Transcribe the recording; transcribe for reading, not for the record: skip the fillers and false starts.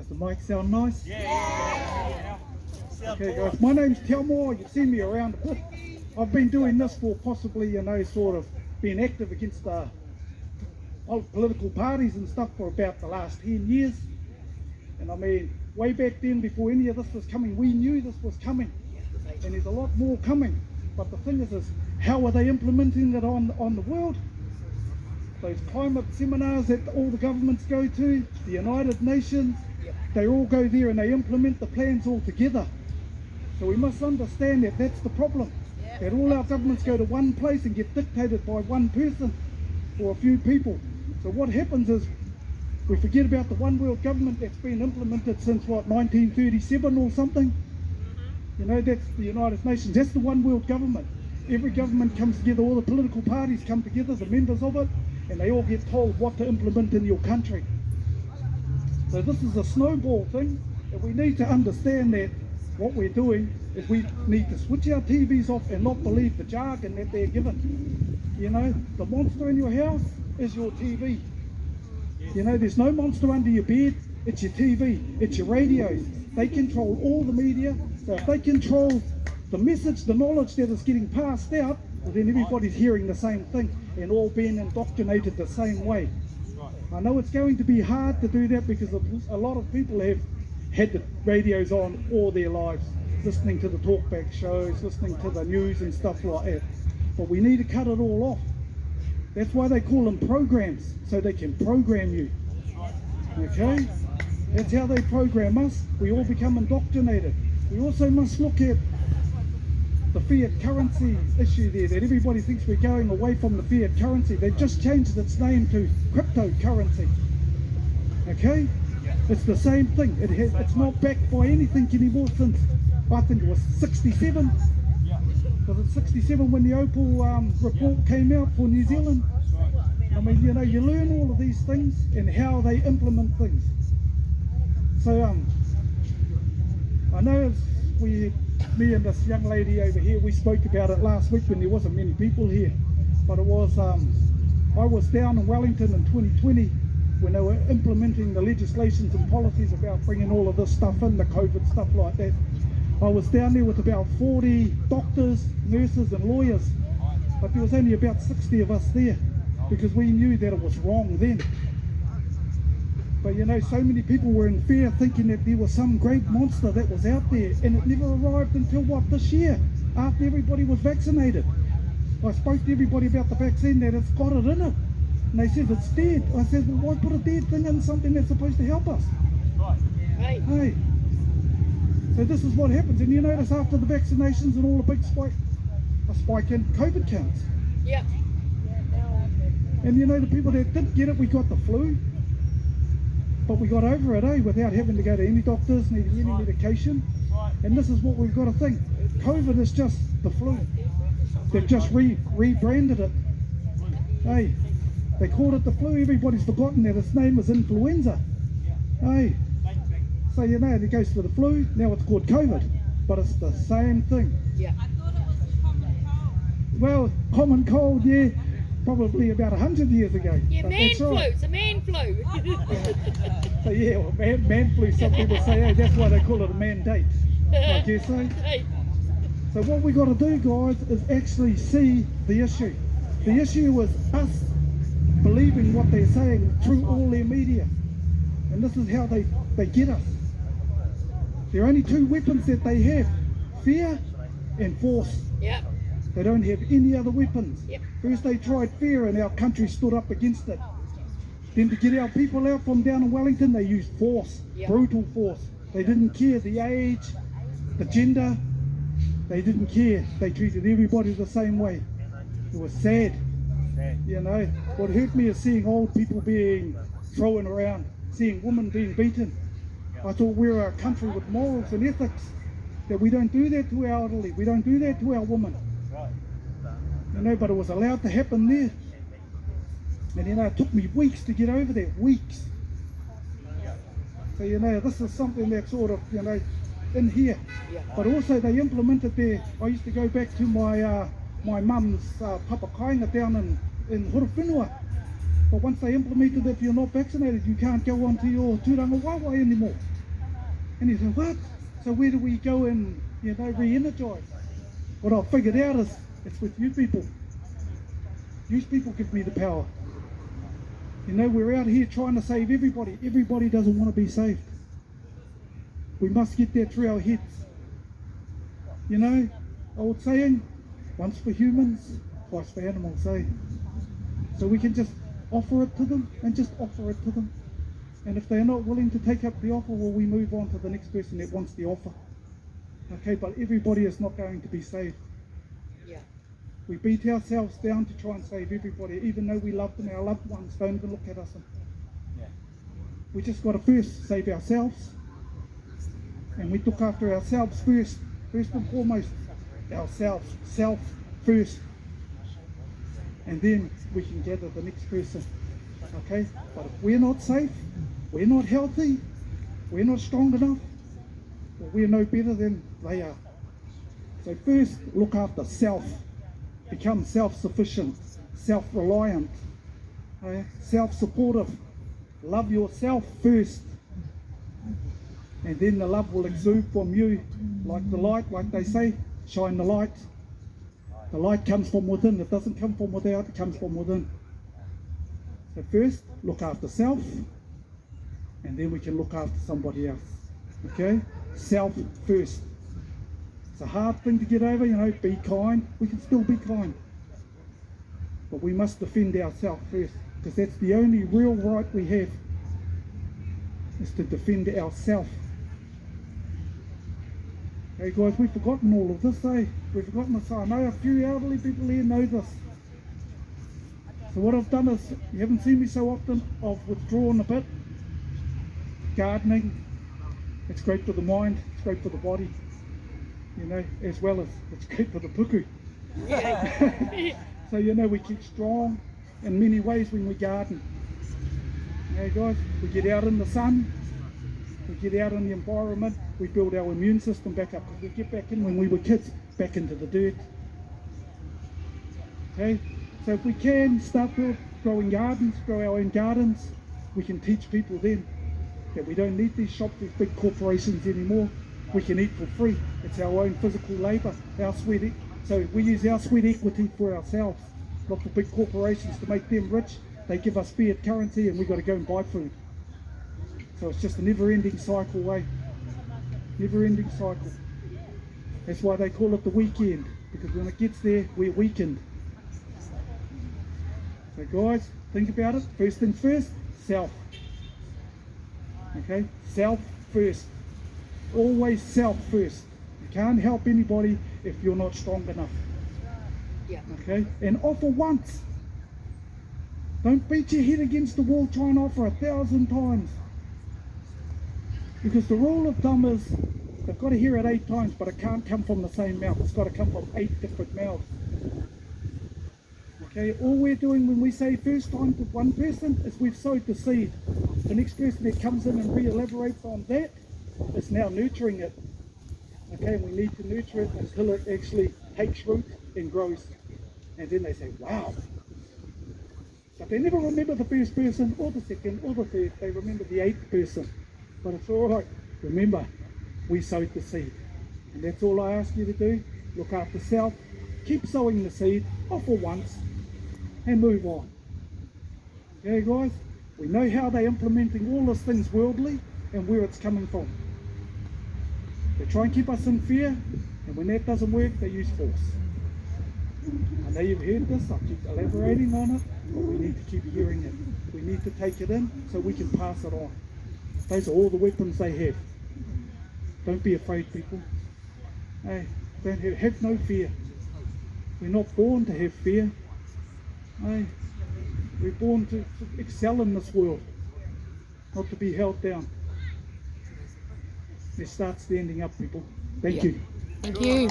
Does the mic sound nice? Yeah. Okay guys, my name's Telmore, you've seen me around a bit. I've been doing this for possibly, sort of being active against political parties and stuff for about the last 10 years. And I mean, way back then, before any of this was coming, we knew this was coming. And there's a lot more coming. But the thing is how are they implementing it on the world? Those climate seminars that all the governments go to, the United Nations, they all go there and they implement the plans all together. So we must understand that that's the problem. That all our governments go to one place and get dictated by one person or a few people. So what happens is we forget about the one world government that's been implemented since what, 1937 or something? That's the United Nations. That's the one world government. Every government comes together, all the political parties come together, the members of it, and they all get told what to implement in your country. So this is a snowball thing, and we need to understand that what we're doing is we need to switch our TVs off and not believe the jargon that they're given. The monster in your house is your TV. There's no monster under your bed, it's your TV, it's your radios. They control all the media, so if they control the message, the knowledge that is getting passed out, well, then everybody's hearing the same thing and all being indoctrinated the same way. I know it's going to be hard to do that because a lot of people have had the radios on all their lives, listening to the talkback shows, listening to the news and stuff like that. But we need to cut it all off. That's why they call them programs, so they can program you. Okay? That's how they program us. We all become indoctrinated. We also must look at the fiat currency issue there, that everybody thinks we're going away from the fiat currency. They've just changed its name to cryptocurrency. Okay? It's the same thing. It's not backed by anything anymore since, I think it was 67. Was it 67 when the Opal report came out for New Zealand? I mean, you learn all of these things and how they implement things. So I know me and this young lady over here, we spoke about it last week when there wasn't many people here, but it was I was down in Wellington in 2020 when they were implementing the legislations and policies about bringing all of this stuff in, the COVID stuff like that. I was down there with about 40 doctors, nurses and lawyers, but there was only about 60 of us there because we knew that it was wrong then. But so many people were in fear thinking that there was some great monster that was out there, and it never arrived until this year, after everybody was vaccinated. I spoke to everybody about the vaccine, that it's got it in it, and they said it's dead. I said, well, why put a dead thing in something that's supposed to help us? Right. Hey. So this is what happens, and you notice after the vaccinations and all the big a spike in COVID counts. Yep. And the people that didn't get it, we got the flu. But we got over it, without having to go to any doctors, needing any medication. And this is what we've got to think. COVID is just the flu. They've just rebranded it. Hey, they called it the flu. Everybody's forgotten that its name is influenza. Hey, so it goes to the flu. Now it's called COVID, but it's the same thing. Yeah. I thought it was the common cold. Well, common cold, yeah. Probably about 100 years ago. Yeah, man flu. Right. It's a man flu. So yeah, well, man flu, some people say, hey, that's why they call it a mandate, I guess so. So what we got to do, guys, is actually see the issue. The issue is us believing what they're saying through all their media. And this is how they get us. There are only two weapons that they have, fear and force. Yep. They don't have any other weapons. Yep. First they tried fear and our country stood up against it. Then to get our people out from down in Wellington, they used force, Yep. brutal force. They didn't care the age, the gender, they didn't care. They treated everybody the same way. It was sad. What hurt me is seeing old people being thrown around, seeing women being beaten. I thought we were a country with morals and ethics, that we don't do that to our elderly, we don't do that to our women. But it was allowed to happen there. And it took me weeks to get over that, weeks. So this is something that's sort of, in here. But also they implemented there, I used to go back to my mum's papakainga down in Horowhenua. But once they implemented that if you're not vaccinated, you can't go onto your tūranga waiwai anymore. And he said, what? So where do we go and, re-energize? What I've figured out is it's with you people. You people give me the power. We're out here trying to save everybody. Everybody doesn't want to be saved. We must get that through our heads. Old saying, once for humans, twice for animals, eh? So we can just offer it to them and just offer it to them. And if they're not willing to take up the offer, well, we move on to the next person that wants the offer. Okay, but everybody is not going to be saved. Yeah. We beat ourselves down to try and save everybody, even though we love them. Our loved ones don't even look at us. We just got to first save ourselves, and we look after ourselves first and foremost. Ourselves, self first, and then we can gather the next person. Okay, but if we're not safe, we're not healthy, we're not strong enough, well, we're no better than they are. So first, look after self. Become self-sufficient, self-reliant, self-supportive. Love yourself first, and then the love will exude from you like the light, like they say. Shine the light. The light comes from within. It doesn't come from without, it comes from within. So first, look after self, and then we can look after somebody else. Okay? Self first. It's a hard thing to get over, be kind. We can still be kind. But we must defend ourselves first, because that's the only real right we have, is to defend ourselves. Hey guys, we've forgotten all of this, eh? We've forgotten this. I know a few elderly people here know this. So what I've done is, you haven't seen me so often, I've withdrawn a bit. Gardening, it's great for the mind, it's great for the body, as well as it's great for the puku. So we keep strong in many ways when we garden. Hey guys, we get out in the sun, we get out in the environment, we build our immune system back up, because we get back in when we were kids, back into the dirt. Okay, so if we can start growing gardens, grow our own gardens, we can teach people then that we don't need these shops, these big corporations anymore. We can eat for free. It's our own physical labour, our sweat. So we use our sweat equity for ourselves, not for big corporations to make them rich. They give us fiat currency and we've got to go and buy food. So it's just a never-ending cycle, eh? Never-ending cycle. That's why they call it the weekend, because when it gets there, we're weakened. So guys, think about it. First things first, self. Okay, self first. Always self first. You can't help anybody if you're not strong enough. Yeah. Okay, and offer once. Don't beat your head against the wall trying to offer 1,000 times. Because the rule of thumb is, they've got to hear it 8 times, but it can't come from the same mouth. It's got to come from 8 different mouths. Okay, all we're doing when we say first time to one person is we've sowed the seed. The next person that comes in and re-elaborates on that is now nurturing it. Okay, and we need to nurture it until it actually takes root and grows. And then they say, wow. But they never remember the first person or the second or the third. They remember the 8th person. But it's all right. Remember, we sowed the seed. And that's all I ask you to do. Look after self. Keep sowing the seed. Offer once. And move on. Okay, guys? We know how they're implementing all these things worldly and where it's coming from. They try and keep us in fear. And when that doesn't work, they use force. I know you've heard this. I'll keep elaborating on it. But we need to keep hearing it. We need to take it in so we can pass it on. Those are all the weapons they have. Don't be afraid, people. Hey, have no fear. We're not born to have fear. Hey, we're born to excel in this world, not to be held down. Let's start standing up, people. Thank you. Thank you.